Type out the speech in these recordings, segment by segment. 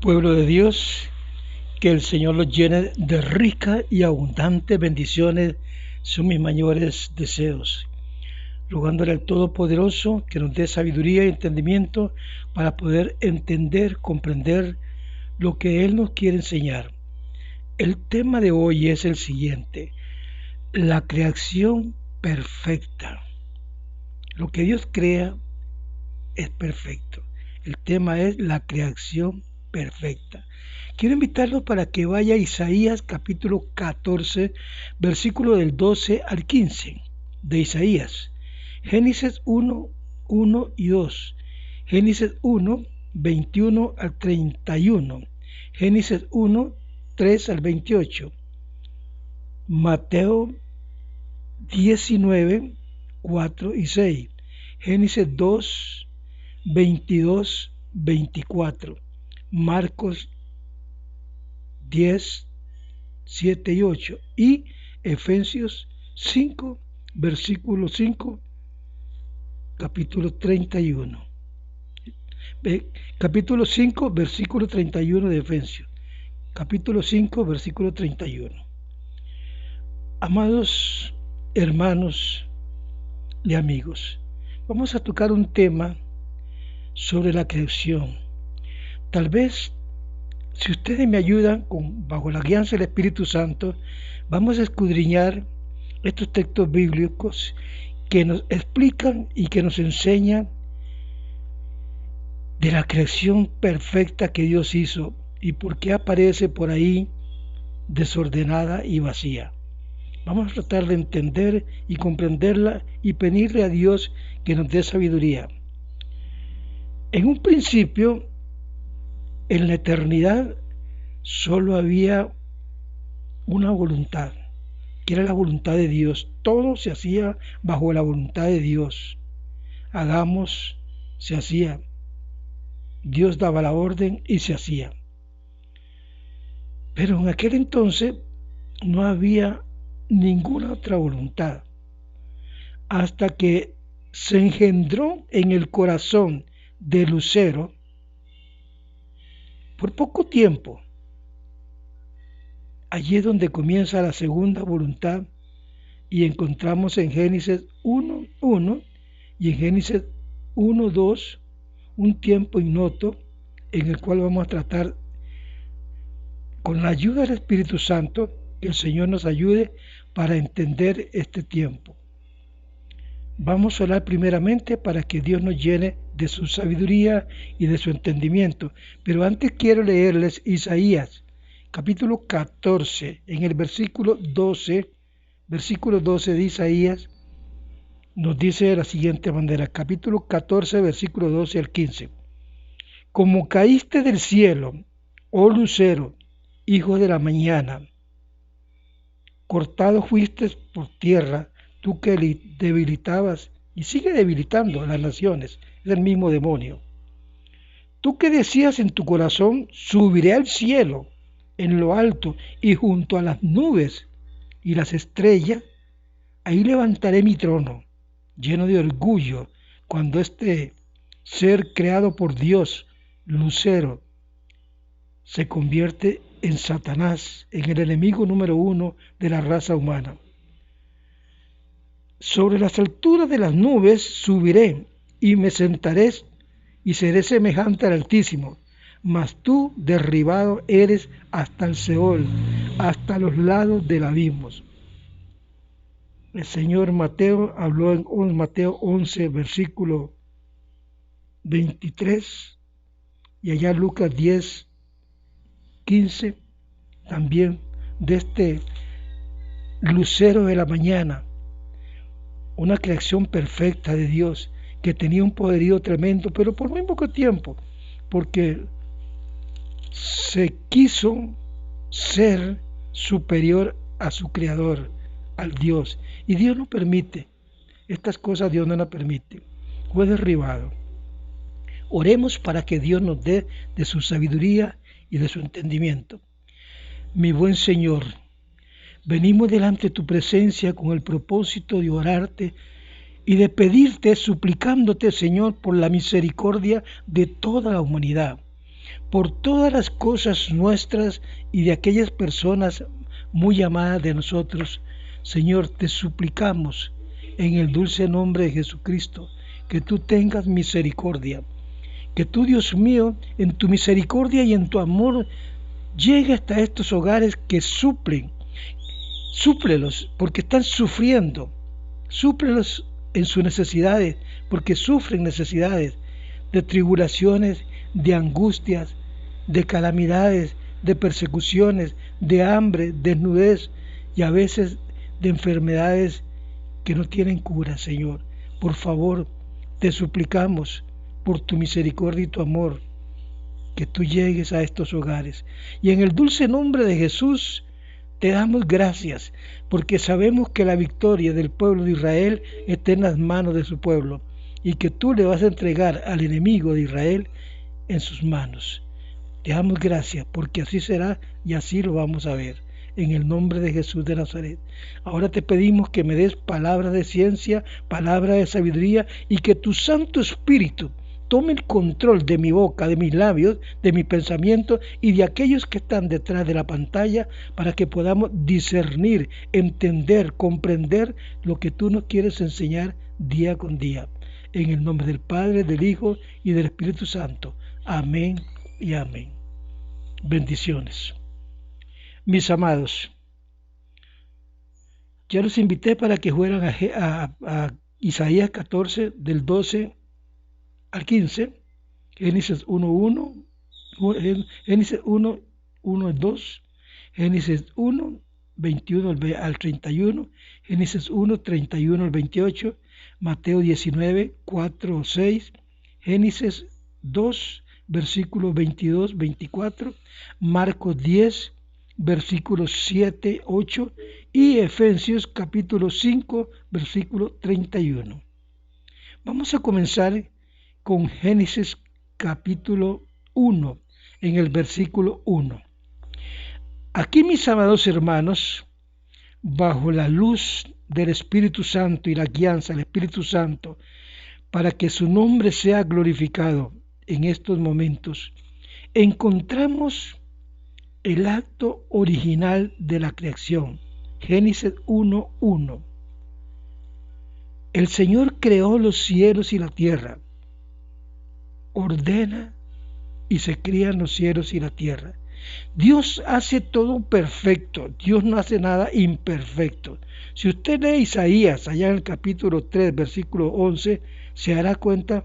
Pueblo de Dios, que el Señor los llene de ricas y abundantes bendiciones son mis mayores deseos, rogándole al Todopoderoso que nos dé sabiduría y entendimiento para poder entender, comprender lo que Él nos quiere enseñar. El tema de hoy es el siguiente: la creación perfecta. Lo que Dios crea es perfecto. El tema es la creación perfecta. Quiero invitarlos para que vaya a Isaías capítulo 14, versículo del 12 al 15 de Isaías. Génesis 1, 1 y 2. Génesis 1, 21 al 31. Génesis 1, 3 al 28. Mateo 19, 4 y 6. Génesis 2, 22, 24. Marcos 10, 7 y 8. Y Efesios 5, versículo 5, capítulo 31. Capítulo 5, versículo 31 de Efesios. Capítulo 5, versículo 31. Amados hermanos y amigos, vamos a tocar un tema sobre la creación. Tal vez, si ustedes me ayudan, bajo la guianza del Espíritu Santo, vamos a escudriñar estos textos bíblicos que nos explican y que nos enseñan de la creación perfecta que Dios hizo y por qué aparece por ahí desordenada y vacía. Vamos a tratar de entender y comprenderla y pedirle a Dios que nos dé sabiduría. En un principio, en la eternidad, solo había una voluntad, que era la voluntad de Dios. Todo se hacía bajo la voluntad de Dios. Hagamos, se hacía. Dios daba la orden y se hacía. Pero en aquel entonces no había ninguna otra voluntad, hasta que se engendró en el corazón de Lucero, por poco tiempo. Allí es donde comienza la segunda voluntad y encontramos en Génesis 1:1 y en Génesis 1:2 un tiempo ignoto en el cual vamos a tratar, con la ayuda del Espíritu Santo, que el Señor nos ayude para entender este tiempo. Vamos a orar primeramente para que Dios nos llene de su sabiduría y de su entendimiento. Pero antes quiero leerles Isaías, capítulo 14, en el versículo 12 de Isaías, nos dice de la siguiente manera, capítulo 14, versículo 12 al 15. Como caíste del cielo, oh lucero, hijo de la mañana, cortado fuiste por tierra, tú que debilitabas y sigue debilitando a las naciones, es el mismo demonio. Tú que decías en tu corazón, subiré al cielo, en lo alto y junto a las nubes y las estrellas, ahí levantaré mi trono, lleno de orgullo, cuando este ser creado por Dios, lucero, se convierte en Satanás, en el enemigo número 1 de la raza humana. Sobre las alturas de las nubes subiré y me sentaré y seré semejante al Altísimo, mas tú derribado eres hasta el Seol, hasta los lados del abismo. El Señor Mateo habló en Mateo 11, versículo 23, y allá Lucas 10, 15, también de este lucero de la mañana, una creación perfecta de Dios que tenía un poderío tremendo, pero por muy poco tiempo, porque se quiso ser superior a su creador, al Dios, y Dios no permite estas cosas. Dios no las permite. Fue derribado. Oremos para que Dios nos dé de su sabiduría y de su entendimiento. Mi buen Señor, venimos delante de tu presencia con el propósito de orarte y de pedirte, suplicándote, Señor, por la misericordia de toda la humanidad. por todas las cosas nuestras y de aquellas personas muy amadas de nosotros. Señor, te suplicamos en el dulce nombre de Jesucristo que tú tengas misericordia, que tú, Dios mío, en tu misericordia y en tu amor llegue hasta estos hogares que súplelos porque están sufriendo, súplelos en sus necesidades porque sufren necesidades de tribulaciones, de angustias, de calamidades, de persecuciones, de hambre, desnudez y a veces de enfermedades que no tienen cura, Señor. Por favor, te suplicamos por tu misericordia y tu amor que tú llegues a estos hogares. Y en el dulce nombre de Jesús te damos gracias porque sabemos que la victoria del pueblo de Israel está en las manos de su pueblo y que tú le vas a entregar al enemigo de Israel en sus manos. Te damos gracias porque así será y así lo vamos a ver. En el nombre de Jesús de Nazaret. Ahora te pedimos que me des palabras de ciencia, palabras de sabiduría y que tu Santo Espíritu tome el control de mi boca, de mis labios, de mi pensamiento y de aquellos que están detrás de la pantalla para que podamos discernir, entender, comprender lo que tú nos quieres enseñar día con día. En el nombre del Padre, del Hijo y del Espíritu Santo. Amén y amén. Bendiciones. Mis amados, ya los invité para que fueran a Isaías 14 del 12 al 15, Génesis 1:1, Génesis 1:1 al 2, Génesis 1, 21 al 31, Génesis 1, 31 al 28, Mateo 19, 4 al 6, Génesis 2, versículos 22, 24, Marcos 10, versículos 7, 8 y Efesios capítulo 5, versículo 31. Vamos a comenzar con Génesis capítulo 1, en el versículo 1. Aquí, mis amados hermanos, bajo la luz del Espíritu Santo y la guianza del Espíritu Santo, para que su nombre sea glorificado en estos momentos, encontramos el acto original de la creación. Génesis 1:1. El Señor creó los cielos y la tierra. Ordena y se crían los cielos y la tierra. Dios hace todo perfecto. Dios no hace nada imperfecto. Si usted lee Isaías, allá en el capítulo 3, versículo 11, se dará cuenta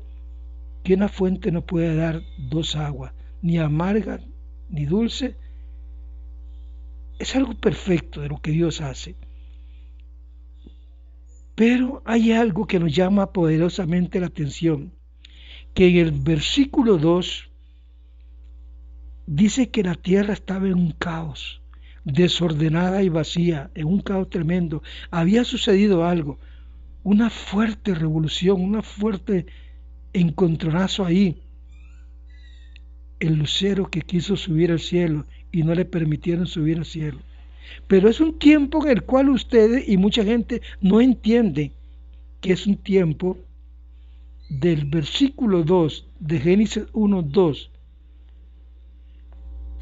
que una fuente no puede dar dos aguas, ni amarga ni dulce. Es algo perfecto de lo que Dios hace. Pero hay algo que nos llama poderosamente la atención, que en el versículo 2 dice que la tierra estaba en un caos, desordenada y vacía, en un caos tremendo. Había sucedido algo, una fuerte revolución, una fuerte encontronazo ahí. El lucero que quiso subir al cielo y no le permitieron subir al cielo. Pero es un tiempo en el cual ustedes y mucha gente no entiende que es un tiempo del versículo 2 de Génesis 1:2.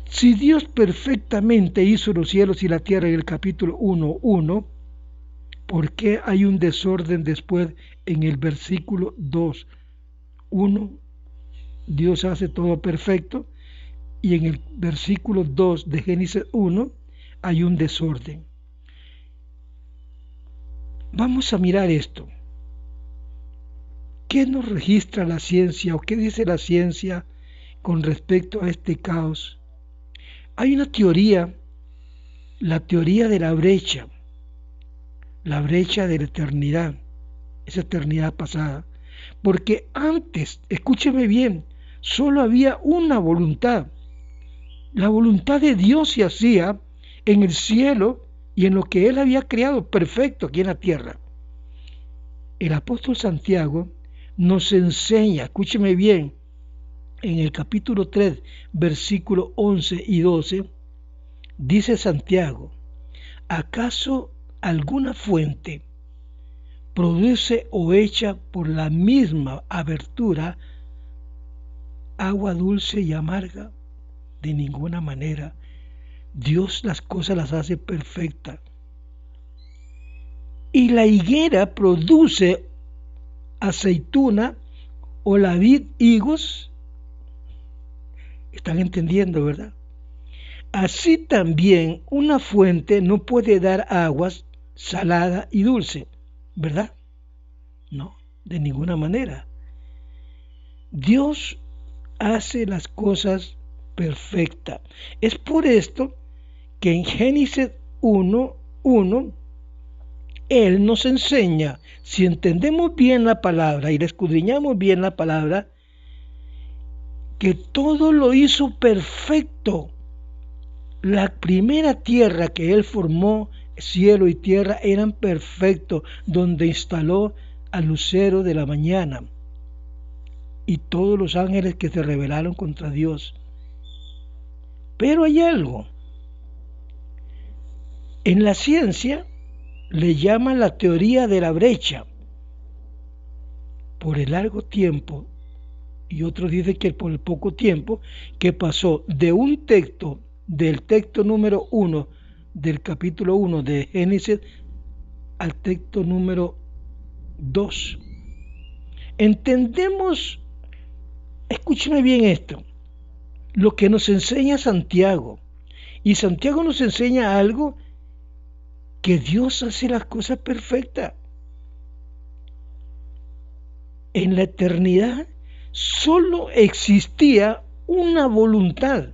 Si Dios perfectamente hizo los cielos y la tierra en el capítulo 1:1, ¿por qué hay un desorden después en el versículo 2:1? Dios hace todo perfecto y en el versículo 2 de Génesis 1 hay un desorden. Vamos a mirar esto. ¿Qué nos registra la ciencia o qué dice la ciencia con respecto a este caos? Hay una teoría, la teoría de la brecha de la eternidad, esa eternidad pasada. Porque antes, escúcheme bien, solo había una voluntad. La voluntad de Dios se hacía en el cielo y en lo que Él había creado perfecto aquí en la tierra. El apóstol Santiago nos enseña, escúcheme bien, en el capítulo 3, versículos 11 y 12, dice Santiago, ¿acaso alguna fuente produce o echa por la misma abertura agua dulce y amarga? de ninguna manera. Dios las cosas las hace perfectas. Y la higuera produce aceituna o la vid higos. ¿Están entendiendo, verdad? Así también una fuente no puede dar aguas salada y dulce, ¿verdad? No, de ninguna manera. Dios hace las cosas perfectas. Es por esto que en Génesis 1:1 Él nos enseña, si entendemos bien la palabra y le escudriñamos bien la palabra, que todo lo hizo perfecto. La primera tierra que Él formó, cielo y tierra, eran perfectos, donde instaló al lucero de la mañana y todos los ángeles que se rebelaron contra Dios. Pero hay algo. En la ciencia le llaman la teoría de la brecha. Por el largo tiempo, y otros dicen que por el poco tiempo que pasó de un texto, del texto número 1 del capítulo 1 de Génesis al texto número 2. Entendemos, escúcheme bien esto, lo que nos enseña Santiago. Y Santiago nos enseña algo, que Dios hace las cosas perfectas. En la eternidad solo existía una voluntad.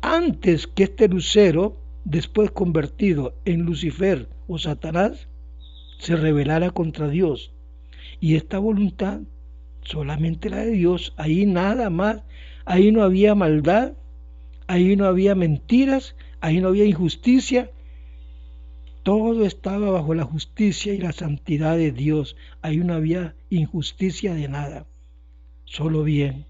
Antes que este lucero, después convertido en Lucifer o Satanás, se rebelara contra Dios. Y esta voluntad, solamente la de Dios, ahí nada más, ahí no había maldad, ahí no había mentiras, ahí no había injusticia. Todo estaba bajo la justicia y la santidad de Dios. Ahí no había injusticia de nada, solo bien.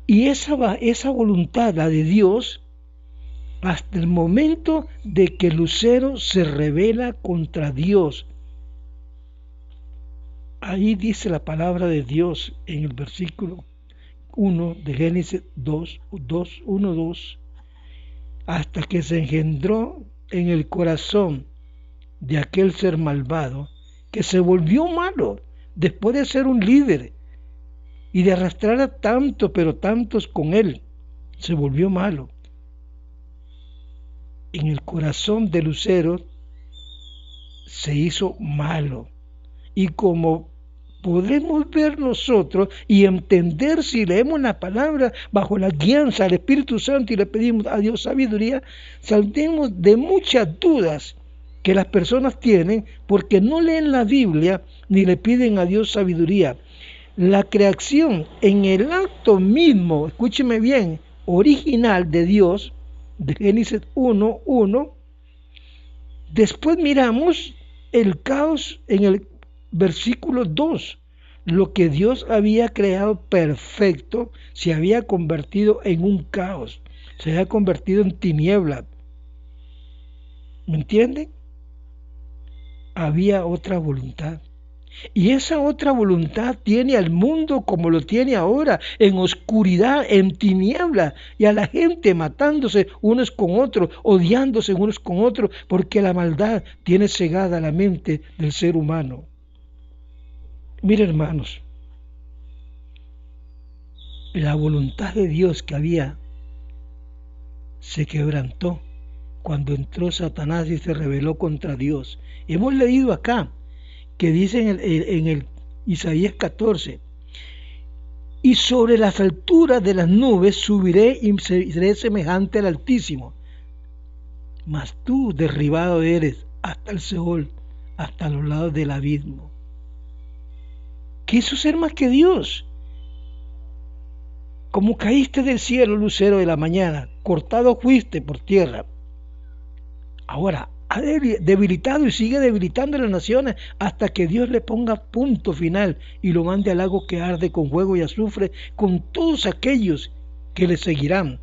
Y esa voluntad, la de Dios, hasta el momento de que el lucero se rebela contra Dios. Ahí dice la palabra de Dios en el versículo 1 de Génesis 1:2, hasta que se engendró en el corazón de aquel ser malvado, que se volvió malo después de ser un líder y de arrastrar a tantos, pero tantos con él, se volvió malo. En el corazón de Lucero se hizo malo. Y como podemos ver nosotros y entender si leemos la palabra bajo la guianza del Espíritu Santo y le pedimos a Dios sabiduría, saldremos de muchas dudas que las personas tienen porque no leen la Biblia ni le piden a Dios sabiduría. La creación en el acto mismo, escúcheme bien, original de Dios, de Génesis 1:1, después miramos el caos en el versículo 2. Lo que Dios había creado perfecto se había convertido en un caos, se había convertido en tinieblas. ¿Me entienden? Había otra voluntad. Y esa otra voluntad tiene al mundo como lo tiene ahora, en oscuridad, en tinieblas, y a la gente matándose unos con otros, odiándose unos con otros, porque la maldad tiene cegada la mente del ser humano. Mire, hermanos, la voluntad de Dios que había se quebrantó cuando entró Satanás y se rebeló contra Dios. Hemos leído acá que dice en el Isaías 14, y sobre las alturas de las nubes subiré y seré semejante al Altísimo, mas tú derribado eres hasta el Seol, hasta los lados del abismo. Quiso ser más que Dios. Como caíste del cielo, lucero de la mañana, cortado fuiste por tierra. Ahora ha debilitado y sigue debilitando a las naciones hasta que Dios le ponga punto final y lo mande al lago que arde con fuego y azufre con todos aquellos que le seguirán.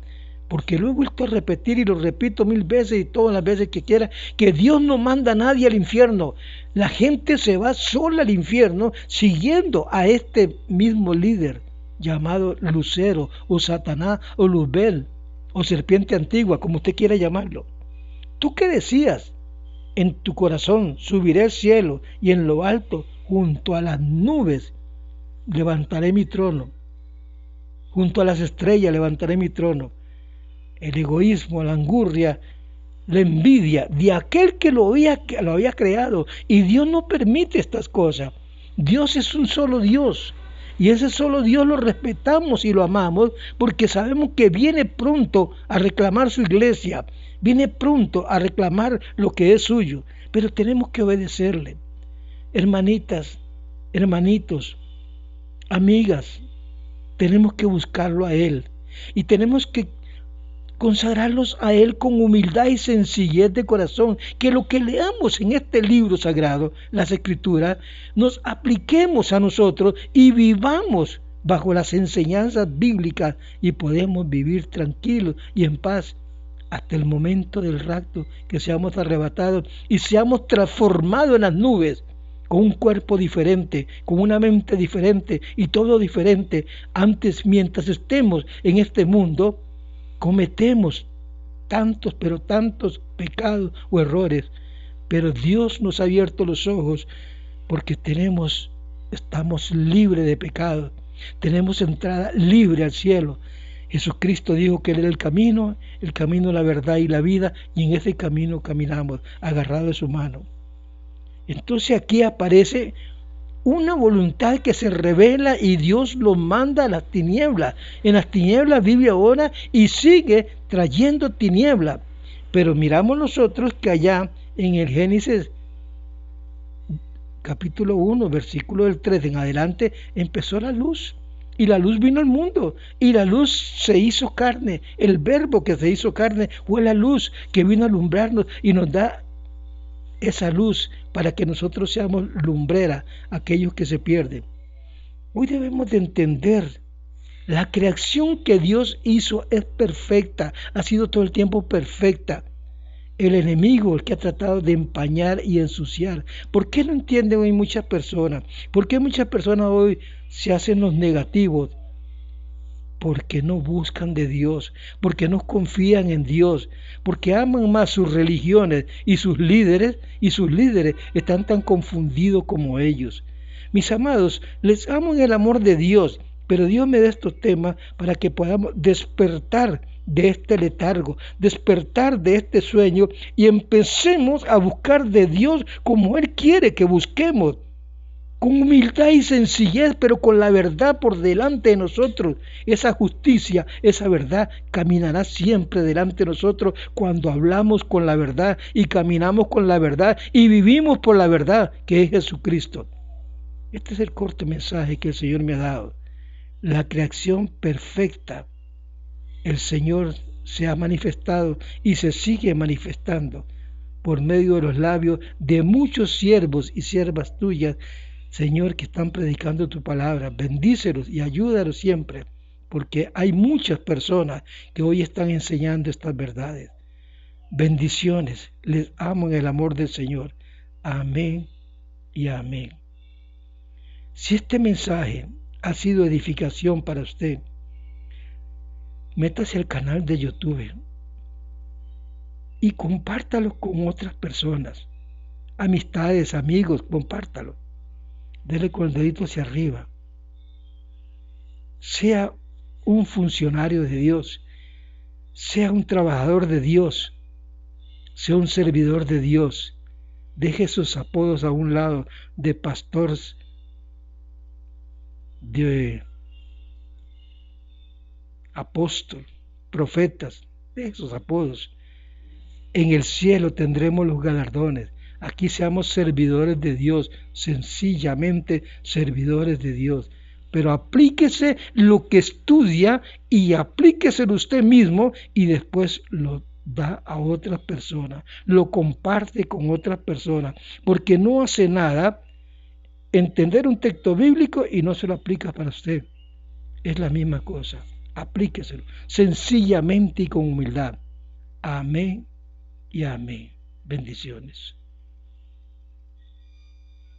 Porque lo he vuelto a repetir y lo repito 1000 veces y todas las veces que quiera, que Dios no manda a nadie al infierno. La gente se va sola al infierno siguiendo a este mismo líder llamado Lucero o Satanás o Luzbel o serpiente antigua, como usted quiera llamarlo. ¿Tú qué decías en tu corazón? Subiré al cielo y en lo alto, junto a las nubes, levantaré mi trono. Junto a las estrellas levantaré mi trono. El egoísmo, la angurria, la envidia de aquel que lo había creado. Y Dios no permite estas cosas. Dios es un solo Dios. Y ese solo Dios lo respetamos y lo amamos porque sabemos que viene pronto a reclamar su iglesia. Viene pronto a reclamar lo que es suyo. Pero tenemos que obedecerle. Hermanitas, hermanitos, amigas, tenemos que buscarlo a Él. Y tenemos que consagrarlos a Él con humildad y sencillez de corazón, que lo que leamos en este libro sagrado, las Escrituras, nos apliquemos a nosotros y vivamos bajo las enseñanzas bíblicas y podemos vivir tranquilos y en paz hasta el momento del rapto, que seamos arrebatados y seamos transformados en las nubes con un cuerpo diferente, con una mente diferente y todo diferente. Antes, mientras estemos en este mundo, cometemos tantos, pero tantos pecados o errores, pero Dios nos ha abierto los ojos porque estamos libres de pecado, tenemos entrada libre al cielo. Jesucristo dijo que Él era el camino, la verdad y la vida, y en ese camino caminamos, agarrados de su mano. Entonces aquí aparece una voluntad que se revela y Dios lo manda a las tinieblas. En las tinieblas vive ahora y sigue trayendo tinieblas. Pero miramos nosotros que allá en el Génesis capítulo 1, versículo del 3 en adelante, empezó la luz. Y la luz vino al mundo, y la luz se hizo carne. El verbo que se hizo carne fue la luz que vino a alumbrarnos y nos da esa luz para que nosotros seamos lumbrera, aquellos que se pierden. Hoy debemos de entender, la creación que Dios hizo es perfecta, ha sido todo el tiempo perfecta. El enemigo, el que ha tratado de empañar y ensuciar. ¿Por qué no entienden hoy muchas personas? ¿Por qué muchas personas hoy se hacen los negativos? Porque no buscan de Dios, porque no confían en Dios, porque aman más sus religiones y sus líderes están tan confundidos como ellos. Mis amados, les amo en el amor de Dios, pero Dios me da estos temas para que podamos despertar de este letargo, despertar de este sueño y empecemos a buscar de Dios como Él quiere que busquemos, con humildad y sencillez, pero con la verdad por delante de nosotros. Esa justicia, esa verdad caminará siempre delante de nosotros cuando hablamos con la verdad y caminamos con la verdad y vivimos por la verdad que es Jesucristo. Este es el corto mensaje que el Señor me ha dado. La creación perfecta, el Señor se ha manifestado y se sigue manifestando por medio de los labios de muchos siervos y siervas tuyas, Señor, que están predicando tu palabra. Bendícelos y ayúdalos siempre, porque hay muchas personas que hoy están enseñando estas verdades. Bendiciones, les amo en el amor del Señor. Amén y amén. Si este mensaje ha sido edificación para usted, métase al canal de YouTube y compártalo con otras personas, amistades, amigos, compártalo. Dele con el dedito hacia arriba. Sea un funcionario de Dios, sea un trabajador de Dios, sea un servidor de Dios. Deje sus apodos a un lado de pastor, de apóstol, profetas, deje sus apodos. En el cielo tendremos los galardones. Aquí seamos servidores de Dios, sencillamente servidores de Dios. Pero aplíquese lo que estudia y aplíqueselo usted mismo y después lo da a otras personas, lo comparte con otras personas, porque no hace nada entender un texto bíblico y no se lo aplica para usted. Es la misma cosa. Aplíqueselo sencillamente y con humildad. Amén y amén. Bendiciones.